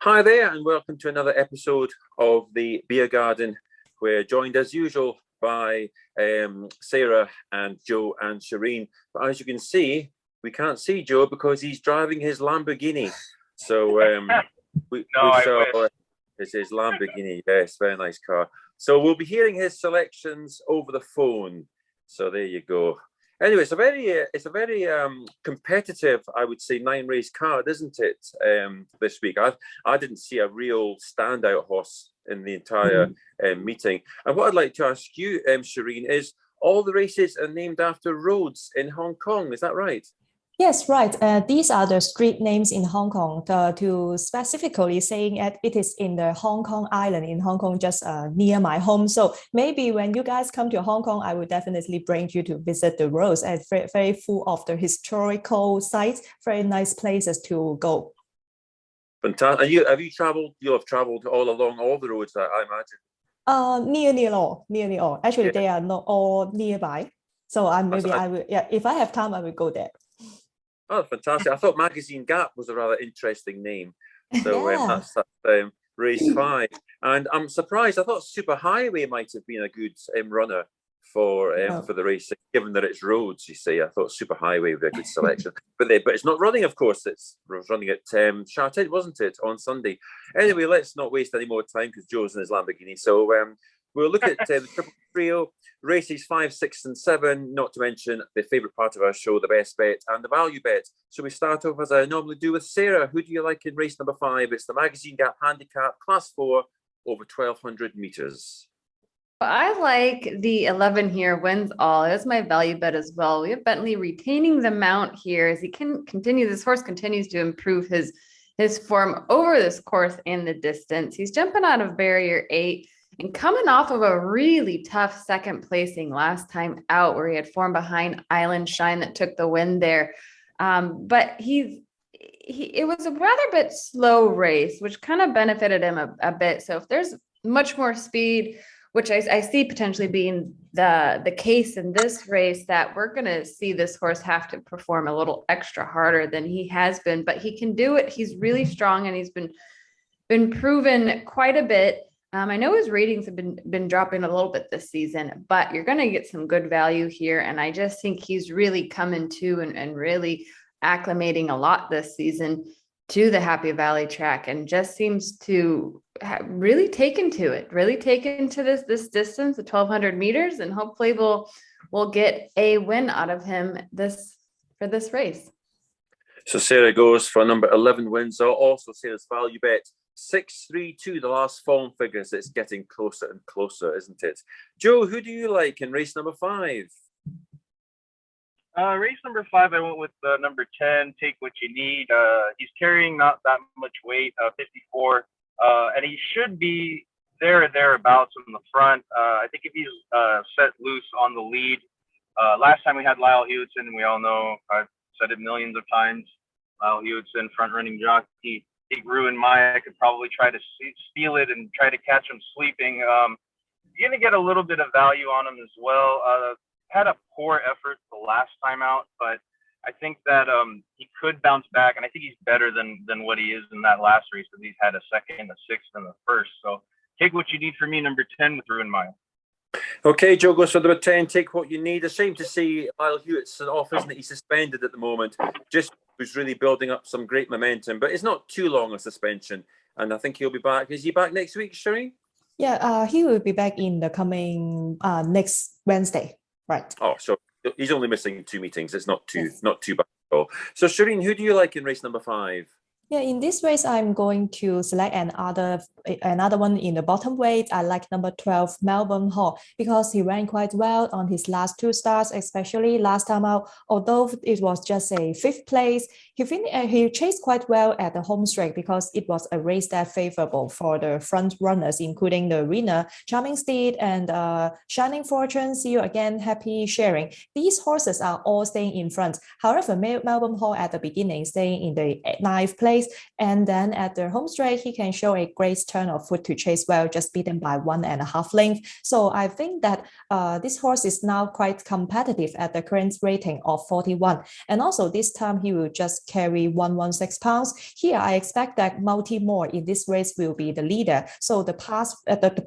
Hi there, and welcome to another episode of the Beer Garden. We're joined as usual by Sara and Joe and Charene. But as you can see, we can't see Joe because he's driving his Lamborghini. So we saw it's his Lamborghini. Yes, very nice car. So we'll be hearing his selections over the phone. So there you go. Anyway, it's a very competitive, I would say, 9-race card, isn't it? This week, I didn't see a real standout horse in the entire meeting. And what I'd like to ask you, Charene, is all the races are named after roads in Hong Kong. Is that right? Yes, right. These are the street names in Hong Kong. To specifically saying it is in the Hong Kong Island in Hong Kong, just near my home. So maybe when you guys come to Hong Kong, I will definitely bring you to visit the roads. And very full of the historical sites, very nice places to go. Fantastic. And have you travelled? You'll have travelled all along all the roads, I imagine. Nearly all. Actually, they are not all nearby. So I will. Yeah, if I have time, I will go there. Oh, fantastic. I thought Magazine Gap was a rather interesting name. So that's race 5. And I'm surprised. I thought Superhighway might have been a good runner for the race, given that it's roads, you see. I thought Superhighway would be a good selection. but it's not running, of course. It was running at Charene, wasn't it, on Sunday? Anyway, let's not waste any more time because Joe's in his Lamborghini. So we'll look at the Triple Trio, races 5, 6, and 7, not to mention the favourite part of our show, the best bet and the value bet. So we start off as I normally do with Sara. Who do you like in race number 5? It's the Magazine Gap Handicap, Class 4, over 1,200 metres. I like the 11 here, wins all. It's my value bet as well. We have Bentley retaining the mount here as he can continue. This horse continues to improve his form over this course and the distance. He's jumping out of barrier 8. And coming off of a really tough second placing last time out where he had formed behind Island Shine that took the win there. But it was a rather bit slow race, which kind of benefited him a bit. So if there's much more speed, which I see potentially being the case in this race, that we're going to see this horse have to perform a little extra harder than he has been. But he can do it. He's really strong and he's been proven quite a bit. I know his ratings have been dropping a little bit this season, but you're going to get some good value here. And I just think he's really coming to and really acclimating a lot this season to the Happy Valley track and just seems to really taken to this distance of 1,200 meters. And hopefully we'll get a win out of him for this race. So Sara goes for number 11 wins. Also Sara's value bet. 6-3-2, the last form figures. It's getting closer and closer, isn't it? Joe, who do you like in race number 5? Race number 5, I went with number 10, Take What You Need. He's carrying not that much weight, 54, and he should be there or thereabouts in the front. I think if he's set loose on the lead. Last time we had Lyle Hewitson, we all know, I've said it millions of times, Lyle Hewitson, front-running jockey. Ruin Maya could probably try to steal it and try to catch him sleeping. You're going to get a little bit of value on him as well. Had a poor effort the last time out, but I think that he could bounce back, and I think he's better than what he is in that last race because he's had a second, a sixth, and the first. So Take What You Need for me, number 10 with Ruin Maya. Okay, Joe goes for number 10, Take What You Need. A shame to see Lyle Hewitson off, isn't it? He's suspended at the moment. Just was really building up some great momentum, but it's not too long a suspension, and I think he'll be back. Is he back next week, Charene? Yeah, he will be back in the coming next Wednesday, right? Oh, so he's only missing 2 meetings. It's not too bad at all. So Charene, who do you like in race number 5? Yeah, in this race, I'm going to select another one in the bottom weight. I like number 12, Melbourne Hall, because he ran quite well on his last 2 starts, especially last time out. Although it was just a 5th place, he chased quite well at the home straight because it was a race that favorable for the front runners, including the winner, Charming Steed and Shining Fortune. See you again, Happy Sharing. These horses are all staying in front. However, Melbourne Hall at the beginning staying in the 9th place. And then at the home straight, he can show a great turn turn of foot to chase well, just beaten by 1.5 lengths. So I think that this horse is now quite competitive at the current rating of 41. And also this time he will just carry 116 pounds. Here I expect that Multi More in this race will be the leader. So the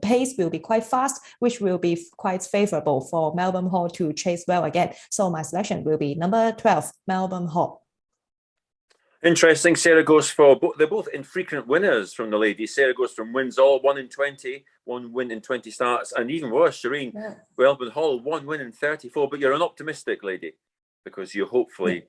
pace will be quite fast, which will be quite favorable for Melbourne Hall to chase well again. So my selection will be number 12, Melbourne Hall. Interesting. Sarah goes for they're both infrequent winners from the ladies. Sarah goes from wins all 1 in 20, 1 win in 20 starts, and even worse, Charene, Melbourne Hall 1 win in 34. But you're an optimistic lady, because you hopefully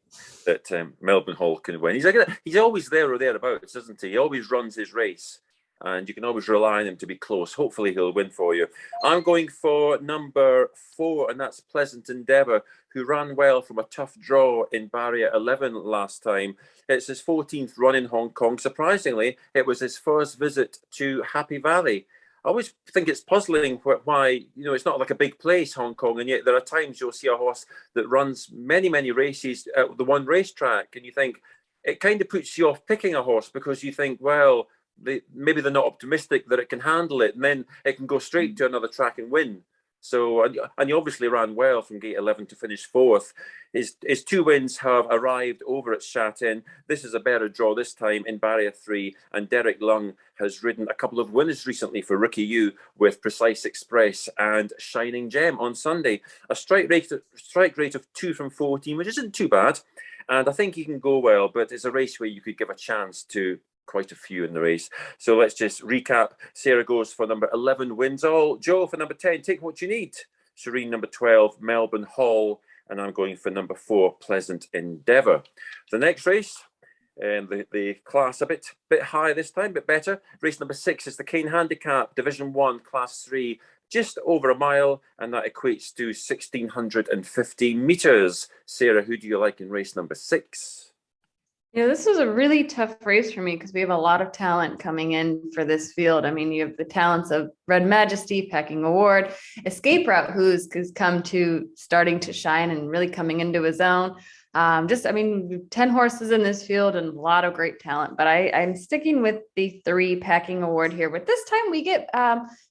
that Melbourne Hall can win. He's always there or thereabouts, isn't he? He always runs his race, and you can always rely on him to be close. Hopefully he'll win for you. I'm going for number 4, and that's Pleasant Endeavour, who ran well from a tough draw in Barrier 11 last time. It's his 14th run in Hong Kong. Surprisingly, it was his first visit to Happy Valley. I always think it's puzzling why, it's not like a big place, Hong Kong, and yet there are times you'll see a horse that runs many, many races at the one racetrack, and you think it kind of puts you off picking a horse, because you think, well, maybe they're not optimistic that it can handle it, and then it can go straight to another track and win. So, and he obviously ran well from gate 11 to finish 4th. His 2 wins have arrived over at Charene. This is a better draw this time in Barrier 3, and Derek Lung has ridden a couple of winners recently for Rookie U with Precise Express and Shining Gem on Sunday. A strike rate of 2 from 14, which isn't too bad, and I think he can go well, but it's a race where you could give a chance to quite a few in the race. So let's just recap. Sarah goes for number 11, Wins All. Joe for number 10, Take What You Need. Charene number 12, Melbourne Hall. And I'm going for number 4, Pleasant Endeavour. The next race, and the class a bit higher this time, but better. Race number 6 is the Cane Handicap, Division 1, Class 3, just over a mile, and that equates to 1,650 metres. Sarah, who do you like in race number 6? This was a really tough race for me, because we have a lot of talent coming in for this field. I mean, you have the talents of Red Majesty, Pecking Award, Escape Route, who's come to starting to shine and really coming into his own. 10 horses in this field and a lot of great talent, but I'm sticking with the 3, Packing Award here. But this time we get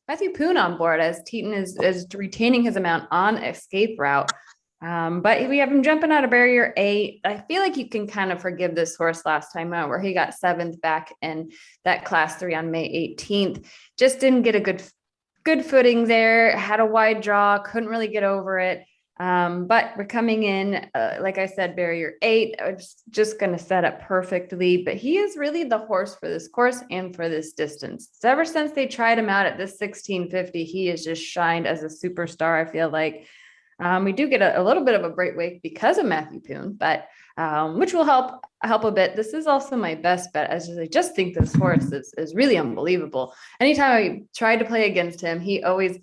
Matthew Poon on board, as Teton is retaining his amount on Escape Route. But we have him jumping out of Barrier 8. I feel like you can kind of forgive this horse last time out, where he got 7th back in that Class 3 on May 18th. Just didn't get a good footing there, had a wide draw, couldn't really get over it. But we're coming in, like I said, Barrier 8. It's just going to set up perfectly. But he is really the horse for this course and for this distance. So ever since they tried him out at this 1650, he has just shined as a superstar, I feel like. We do get a little bit of a break weight because of Matthew Poon, but which will help a bit. This is also my best bet, as I just think this horse is really unbelievable. Anytime I try to play against him, he always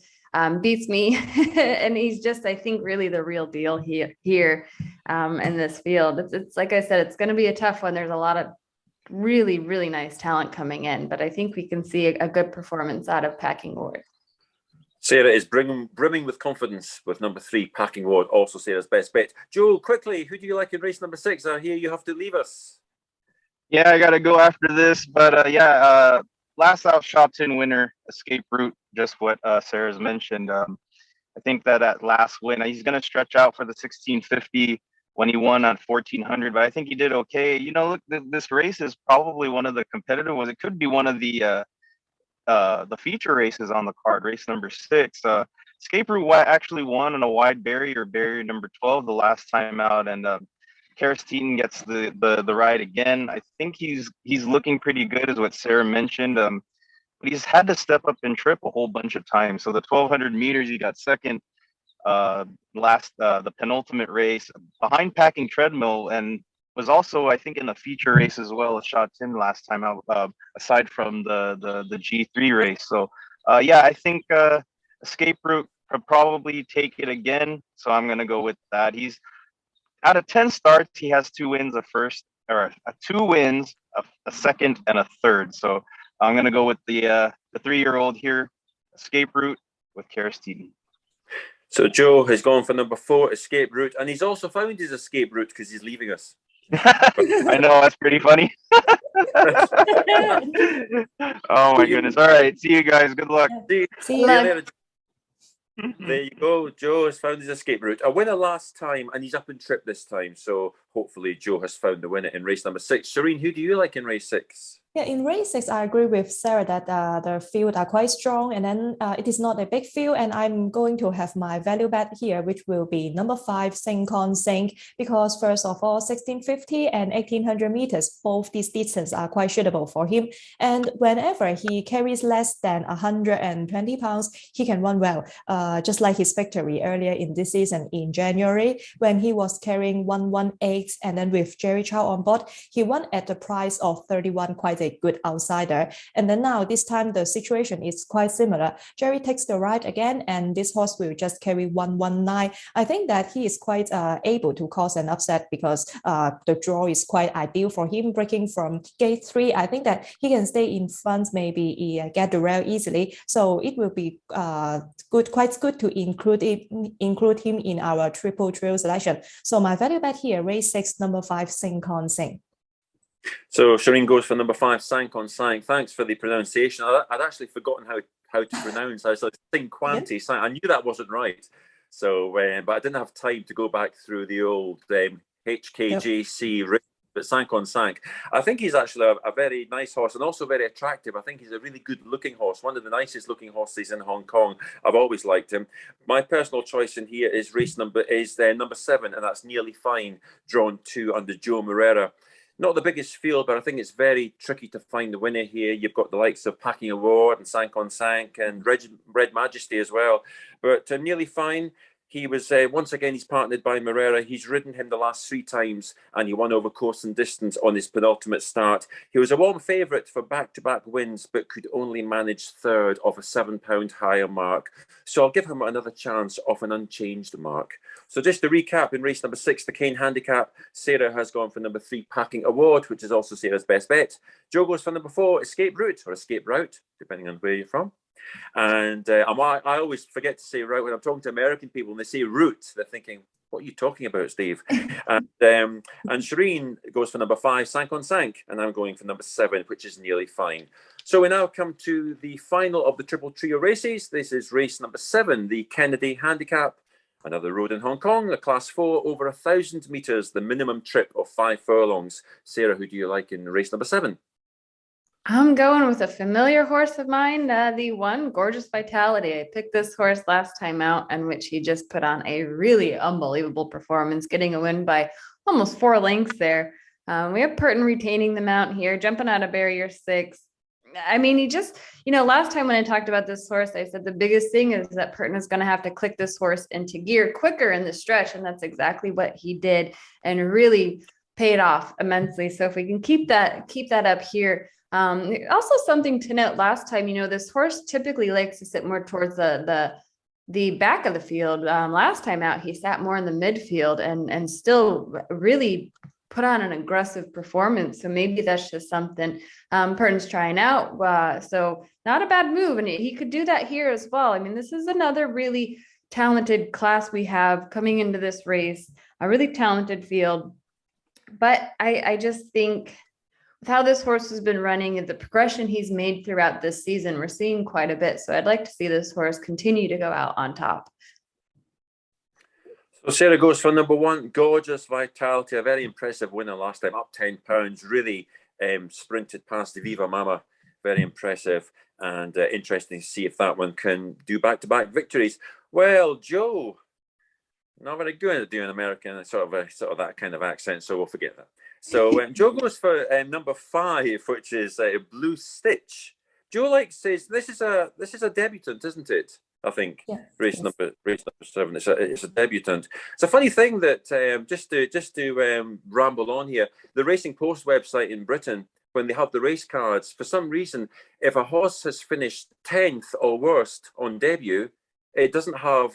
beats me, and he's just, I think, really the real deal here in this field. It's like I said, it's going to be a tough one. There's a lot of really, really nice talent coming in, but I think we can see a good performance out of Packing Award. Sarah is brimming with confidence with number 3, Packing Award, also Sarah's best bet. Joe, quickly, who do you like in race number 6? I hear you have to leave us. Yeah, I got to go after this, but last out Shopton winner, Escape Route, just what Sarah's mentioned. I think that last win, he's going to stretch out for the 1650 when he won on 1400, but I think he did okay. Look, this race is probably one of the competitive ones. It could be one of the feature races on the card, race number 6. Escape Route actually won on a wide barrier number 12 the last time out, and Teton gets the ride again. I think he's looking pretty good, is what Sarah mentioned. But he's had to step up and trip a whole bunch of times. So the 1200 meters, he got second. The penultimate race behind Packing Treadmill, and was also, I think, in the feature race as well as Shopton last time out, aside from the G3 race. So I think Escape Route could probably take it again. So I'm going to go with that. He's out of 10 starts, he has 2 wins, a 2nd, and a 3rd. So I'm going to go with the 3-year-old here, Escape Route, with Teton. So Joe has gone for number 4, Escape Route, and he's also found his escape route because he's leaving us. I know, that's pretty funny. Oh my goodness. All right. See you guys. Good luck. See See you you. later. There you go. Joe has found his escape route. A winner last time, and he's up in trip this time. So hopefully Joe has found the winner in race number 6. Charene, who do you like in race 6? Yeah, in race 6, I agree with Sarah that the field are quite strong, and then it is not a big field, and I'm going to have my value bet here, which will be number 5, Sink on Sink, because first of all, 1650 and 1800 meters, both these distances are quite suitable for him, and whenever he carries less than 120 pounds, he can run well, just like his victory earlier in this season in January, when he was carrying 118, and then with Jerry Chow on board, he won at the price of 31, quite a good outsider. And then now this time the situation is quite similar. Jerry takes the ride again, and this horse will just carry 119. I think that he is quite able to cause an upset because the draw is quite ideal for him, breaking from gate 3. I think that he can stay in front, maybe get the rail easily. So it will be quite good to include him in our triple trail selection. So my value bet here, race 6, number 5, Sink on Sink. So Charene goes for number 5, Sank on Sank. Thanks for the pronunciation. I'd actually forgotten how to pronounce. I was like, Cinquanti. I knew that wasn't right. So, but I didn't have time to go back through the old HKJC. Yep. But Sank on Sank, I think he's actually a very nice horse and also very attractive. I think he's a really good looking horse, one of the nicest looking horses in Hong Kong. I've always liked him. My personal choice in here is number 7, and that's Nearly Fine, drawn 2 under Joe Moreira. Not the biggest field, but I think it's very tricky to find the winner here. You've got the likes of Packing Award and Sank on Sank and Red Majesty as well. But Nearly Fine, he was, once again, he's partnered by Moreira. He's ridden him the last 3 times, and he won over course and distance on his penultimate start. He was a warm favourite for back-to-back wins, but could only manage 3rd of a £7 higher mark. So I'll give him another chance of an unchanged mark. So just to recap, in race number 6, the Cane Handicap, Sarah has gone for number 3, Packing Award, which is also Sarah's best bet. Joe goes for number 4, Escape Route, or Escape Route, depending on where you're from. And I always forget to say route when I'm talking to American people, and they say route. They're thinking, what are you talking about, Steve? And Charene goes for number 5, Sank on Sank, and I'm going for number 7, which is Nearly Fine. So we now come to the final of the Triple Trio races. This is race number 7, the Kennedy Handicap. Another road in Hong Kong, a class 4 over 1,000 meters, the minimum trip of 5 furlongs. Sarah, who do you like in race number 7? I'm going with a familiar horse of mine, the 1, Gorgeous Vitality. I picked this horse last time out, and which he just put on a really unbelievable performance, getting a win by almost 4 lengths there. We have Purton retaining the mount here, jumping out of barrier 6. I mean, he just, last time when I talked about this horse, I said the biggest thing is that Purton is going to have to click this horse into gear quicker in the stretch. And that's exactly what he did and really paid off immensely. So if we can keep that up here. Also something to note, last time, this horse typically likes to sit more towards the back of the field. Last time out, he sat more in the midfield and still really put on an aggressive performance. So maybe that's just something Purton's trying out. So not a bad move. And he could do that here as well. I mean, this is another really talented class we have coming into this race, a really talented field. But I just think with how this horse has been running and the progression he's made throughout this season, we're seeing quite a bit. So I'd like to see this horse continue to go out on top. So Sarah goes for number 1, Gorgeous Vitality, a very impressive winner last time, up £10, really sprinted past the Viva Mama, very impressive, and interesting to see if that one can do back-to-back victories. Well, Joe, not very good at doing American, sort of that kind of accent, so we'll forget that. So Joe goes for number 5, which is Blue Stitch. Joe says this is a debutant, isn't it? I think race number 7. It's a debutant. It's a funny thing that just to ramble on here. The Racing Post website in Britain, when they have the race cards, for some reason, if a horse has finished 10th or worst on debut, it doesn't have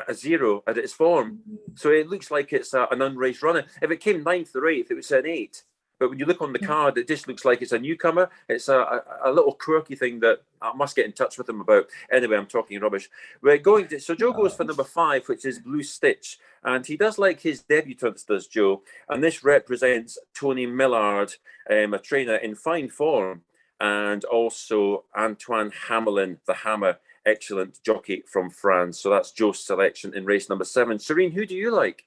a 0 at its form. So it looks like it's an unraced runner. If it came 9th or 8th, it would say an 8. but when you look on the card, it just looks like it's a newcomer. It's a little quirky thing that I must get in touch with him about. Anyway, I'm talking rubbish. So Joe goes for number 5, which is Blue Stitch. And he does like his debutants, does Joe. And this represents Tony Millard, a trainer in fine form. And also Antoine Hamelin, the Hammer, excellent jockey from France. So that's Joe's selection in race number 7. Charene, who do you like?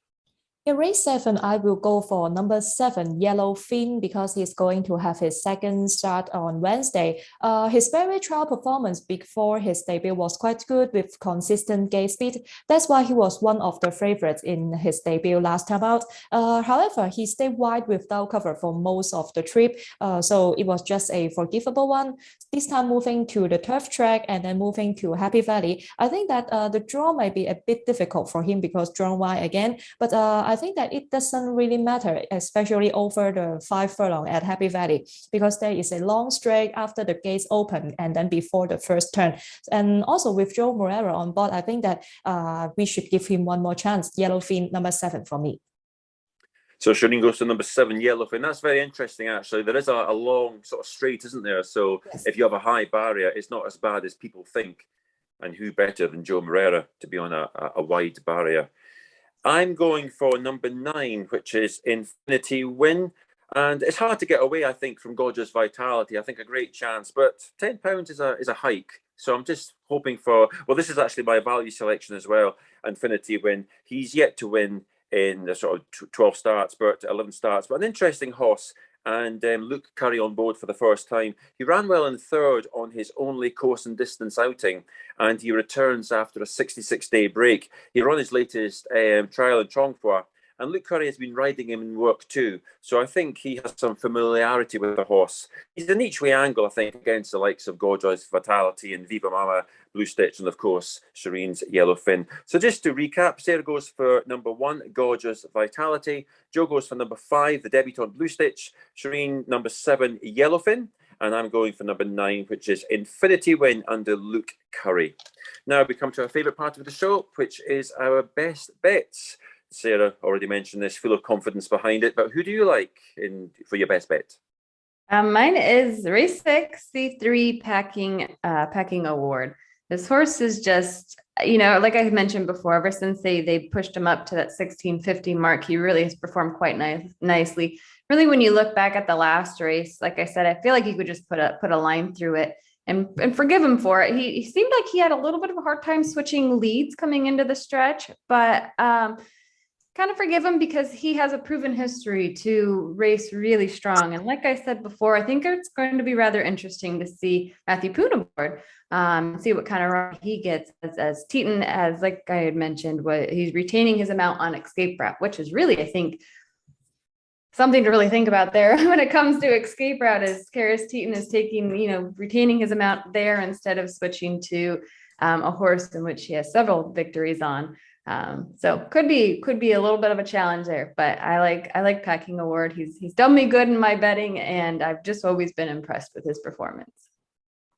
In race 7, I will go for number 7, Yellowfin, because he's going to have his second start on Wednesday. His very trial performance before his debut was quite good with consistent gate speed. That's why he was one of the favorites in his debut last time out. However, he stayed wide without cover for most of the trip, so it was just a forgivable one. This time moving to the turf track and then moving to Happy Valley, I think that the draw might be a bit difficult for him because drawn wide again, but I think that it doesn't really matter, especially over the 5 furlong at Happy Valley, because there is a long straight after the gates open and then before the first turn. And also with Joe Moreira on board, I think that we should give him one more chance. Yellowfin, number 7 for me. So Charene goes to number 7, Yellowfin. That's very interesting, actually. There is a long sort of straight, isn't there? So yes, if you have a high barrier, it's not as bad as people think. And who better than Joe Moreira to be on a wide barrier? I'm going for number 9, which is Infinity Win. And it's hard to get away, I think, from Gorgeous Vitality. I think a great chance, but £10 is a hike. So I'm just hoping for, well, this is actually my value selection as well, Infinity Win. He's yet to win in the sort of 12 starts, but 11 starts, but an interesting horse. And Luke Curry on board for the first time. He ran well in 3rd on his only course and distance outing, and he returns after a 66-day break. He ran his latest trial in Chongqua, and Luke Curry has been riding him in work too. So I think he has some familiarity with the horse. He's an each way angle, I think, against the likes of Gorgeous Vitality and Viva Mama, Blue Stitch, and of course, Sharene's Yellowfin. So just to recap, Sarah goes for number 1, Gorgeous Vitality. Joe goes for number 5, the debutant Blue Stitch. Charene, number 7, Yellowfin. And I'm going for number 9, which is Infinity Win under Luke Curry. Now we come to our favourite part of the show, which is our best bets. Sarah already mentioned this, full of confidence behind it. But who do you like for your best bet? Mine is race 6, C3 Packing Award. This horse is just, like I mentioned before, ever since they pushed him up to that 1650 mark, he really has performed quite nicely. Really, when you look back at the last race, like I said, I feel like you could just put a line through it and forgive him for it. He seemed like he had a little bit of a hard time switching leads coming into the stretch, but kind of forgive him because he has a proven history to race really strong. And like I said before, I think it's going to be rather interesting to see Matthew Poon aboard, see what kind of run he gets as Teton, as like I had mentioned, he's retaining his amount on Escape Route, which is really, I think, something to really think about there when it comes to Escape Route, is Karis Teton is taking, retaining his amount there instead of switching to a horse in which he has several victories on. So could be a little bit of a challenge there, but I like Packing Award. He's done me good in my betting, and I've just always been impressed with his performance.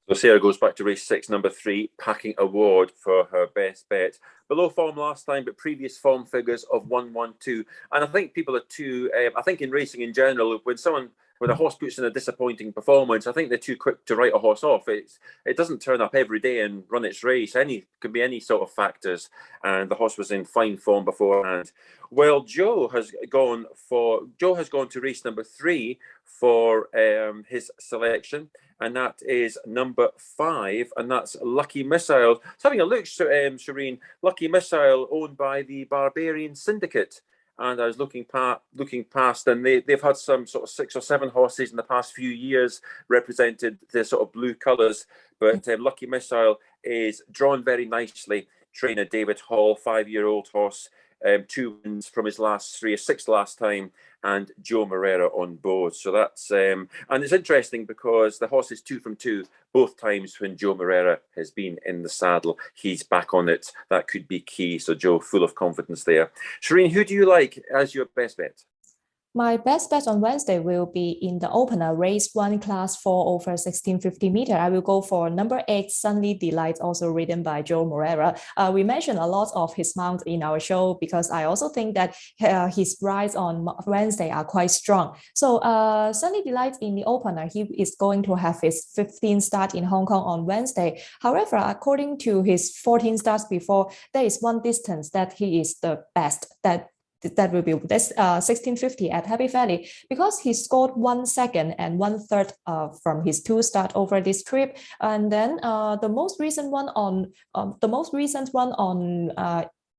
So Sarah goes back to race 6, number 3, Packing Award for her best bet. Below form last time, but previous form figures of 1-1-2. And I think people are too, I think in racing in general, when a horse puts in a disappointing performance, I think they're too quick to write a horse off. It doesn't turn up every day and run its race. Could be any sort of factors. And the horse was in fine form beforehand. Well, Joe has gone to race number 3 for his selection, and that is number 5, and that's Lucky Missile. So having a look, Charene, Lucky Missile owned by the Barbarian Syndicate. And I was looking past, and they've had some sort of 6 or 7 horses in the past few years represented the sort of blue colours. But Lucky Missile is drawn very nicely. Trainer David Hall, 5-year-old horse, 2 wins from his last 3, a 6th last time, and Joe Moreira on board. So that's and it's interesting because the horse is 2 from 2 both times when Joe Moreira has been in the saddle. He's back on it. That could be key. So Joe, full of confidence there. Charene, who do you like as your best bet? My best bet on Wednesday will be in the opener, race 1, class 4 over 1650 meter. I will go for number 8, Sunny Delight, also ridden by Joe Moreira. We mentioned a lot of his mount in our show because I also think that his rides on Wednesday are quite strong. So Sunny Delight in the opener, he is going to have his 15th start in Hong Kong on Wednesday. However, according to his 14 starts before, there is one distance that he is the best, that will be this 1650 at Happy Valley, because he scored 1 second and 1/3 from his 2 start over this trip. And then the most recent one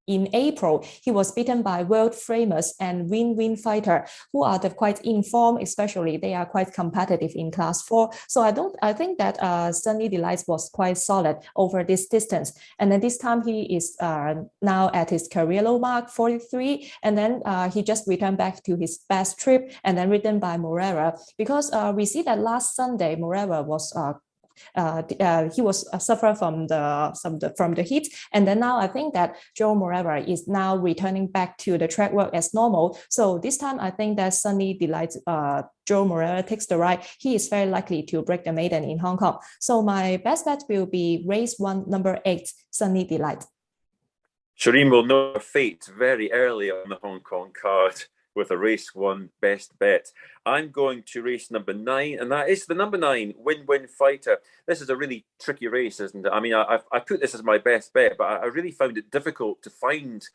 in April, he was beaten by world famous and win-win fighter, who are quite informed, especially they are quite competitive in class 4. So I think that Sunny Delights was quite solid over this distance. And then this time he is now at his career low mark, 43. And then he just returned back to his best trip and then ridden by Moreira, because we see that last Sunday, Moreira was he was suffer from the heat, and then now I think that Joe Moreira is now returning back to the track work as normal. So this time I think that Sunny Delight, Joe Moreira takes the ride, he is very likely to break the maiden in Hong Kong. So my best bet will be race 1, number 8, Sunny Delight. Charene will know her fate very early on the Hong Kong card with a race 1 best bet. I'm going to race number 9, and that is the number 9, Win-Win Fighter. This is a really tricky race, isn't it? I mean, I put this as my best bet, but I really found it difficult to find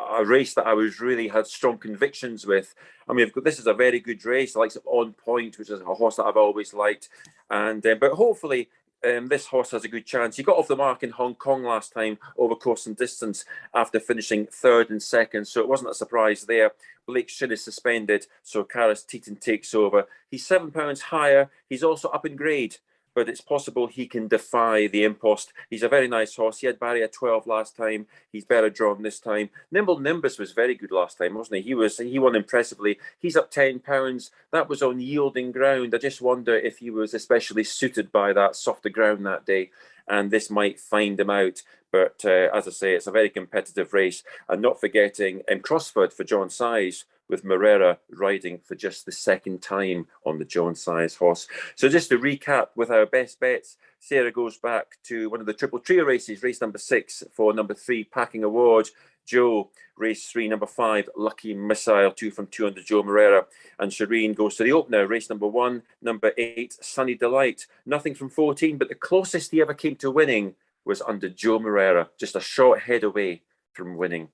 a race that I had strong convictions with. I mean, this is a very good race, like On Point, which is a horse that I've always liked. And but hopefully, this horse has a good chance. He got off the mark in Hong Kong last time over course and distance after finishing 3rd and 2nd, so it wasn't a surprise there. Blake Shin is suspended, so Karis Teton takes over. He's £7 higher. He's also up in grade, but it's possible he can defy the impost. He's a very nice horse. He had barrier 12 last time. He's better drawn this time. Nimble Nimbus was very good last time, wasn't he? He won impressively. He's up £10. That was on yielding ground. I just wonder if he was especially suited by that softer ground that day, and this might find him out. But as I say, it's a very competitive race. And not forgetting Crossford for John Size, with Moreira riding for just the 2nd time on the John Size horse. So just to recap with our best bets, Sarah goes back to one of the Triple Trio races, race number 6 for number 3, Packing Award. Joe, race 3, number 5, Lucky Missile, 2 from 200, Joe Moreira. And Charene goes to the opener, race number 1, number 8, Sunny Delight. Nothing from 14, but the closest he ever came to winning was under Joe Moreira, just a short head away from winning.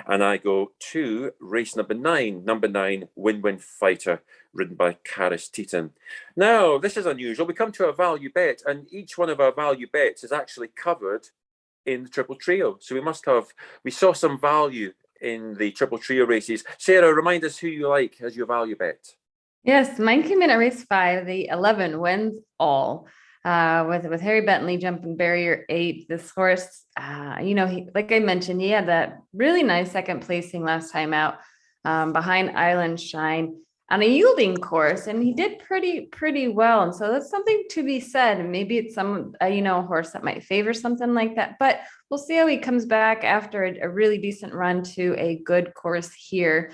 And I go to race number 9, number 9, Win-Win Fighter, ridden by Karis Teton. Now, this is unusual. We come to a value bet, and each one of our value bets is actually covered in the Triple Trio. So we saw some value in the Triple Trio races. Sarah, remind us who you like as your value bet. Yes, mine came in at race 5, the 11, Wins All. With Harry Bentley jumping barrier 8, this horse, like I mentioned, he had that really nice 2nd placing last time out, behind Island Shine on a yielding course, and he did pretty well. And so that's something to be said. And maybe it's some a horse that might favor something like that, but we'll see how he comes back after a really decent run to a good course here.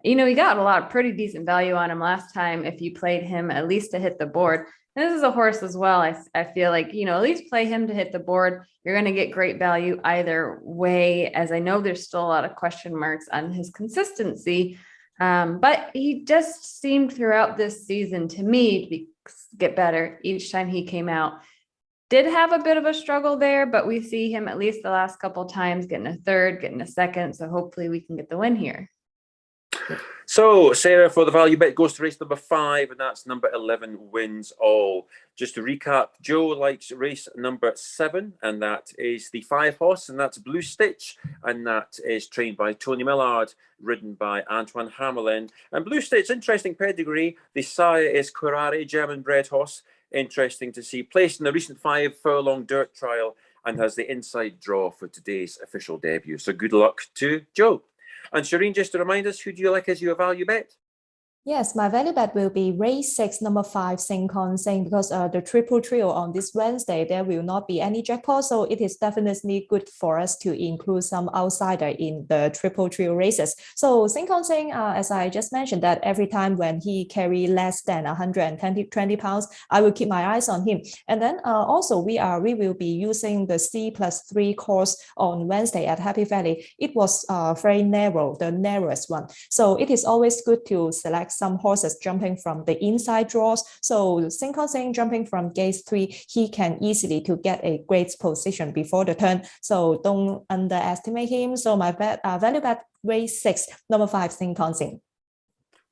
We got a lot of pretty decent value on him last time if you played him at least to hit the board. This is a horse as well. I feel like, at least play him to hit the board. You're going to get great value either way, as I know there's still a lot of question marks on his consistency. But he just seemed throughout this season to me to get better each time he came out. Did have a bit of a struggle there, but we see him at least the last couple of times getting a 3rd, getting a 2nd. So hopefully we can get the win here. So, Sarah, for the value bet, goes to race number 5, and that's number 11, Wins All. Just to recap, Joe likes race number 7, and that is the 5 horse, and that's Blue Stitch, and that is trained by Tony Millard, ridden by Antoine Hamelin. And Blue Stitch, interesting pedigree. The sire is Quirare, German-bred horse. Interesting to see. Placed in the recent 5-furlong dirt trial, and has the inside draw for today's official debut. So good luck to Joe. And Charene, just to remind us, who do you like as your value bet? Yes, my value bet will be race 6, number 5, Sing Con Sing, because the triple trio on this Wednesday, there will not be any jackpot. So it is definitely good for us to include some outsider in the triple trio races. So Sing Con Sing, as I just mentioned, that every time when he carry less than 120 pounds, I will keep my eyes on him. And then also we will be using the C+3 course on Wednesday at Happy Valley. It was very narrow, the narrowest one. So it is always good to select some horses jumping from the inside draws. So Sing Con Sing jumping from gate 3, he can easily to get a great position before the turn. So don't underestimate him. So my value bet race 6, number 5, Sing Con Sing.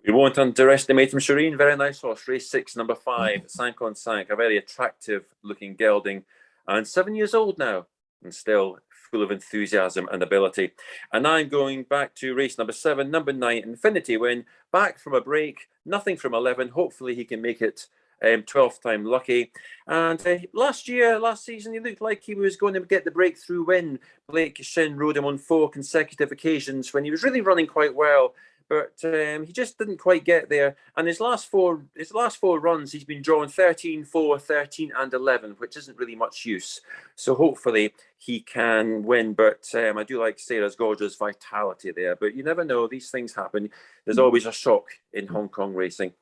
We won't underestimate him, Charene. Very nice horse. Race 6, number 5, Sank on Sank, a very attractive looking gelding, and 7 years old now, and still full of enthusiasm and ability. And I'm going back to race number 7, number 9, Infinity Win, back from a break, nothing from 11. Hopefully he can make it 12th time lucky. And last season, he looked like he was going to get the breakthrough win. Blake Shin rode him on 4 consecutive occasions when he was really running quite well. But he just didn't quite get there. And his last four runs, he's been drawn 13, 4, 13, and 11, which isn't really much use. So hopefully he can win. But I do like Sarah's gorgeous vitality there. But you never know; these things happen. There's always a shock in Hong Kong racing.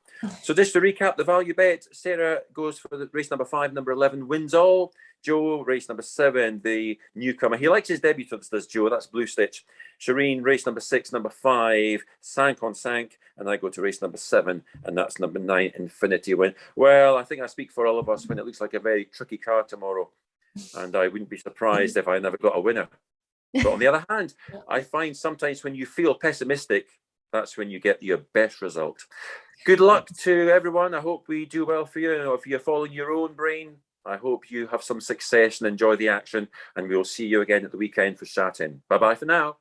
So just to recap the value bet, Sarah goes for the race number 5, number 11, wins all. Joe, race number 7, the newcomer. He likes his debutants, does Joe. That's Blue Stitch. Charene, race number 6, number 5, Sank on Sank. And I go to race number 7, and that's number 9, Infinity Win. Well, I think I speak for all of us when it looks like a very tricky card tomorrow. And I wouldn't be surprised if I never got a winner. But on the other hand, I find sometimes when you feel pessimistic, that's when you get your best result. Good luck to everyone. I hope we do well for you. If you're following your own brain, I hope you have some success and enjoy the action. And we'll see you again at the weekend for Charene. Bye-bye for now.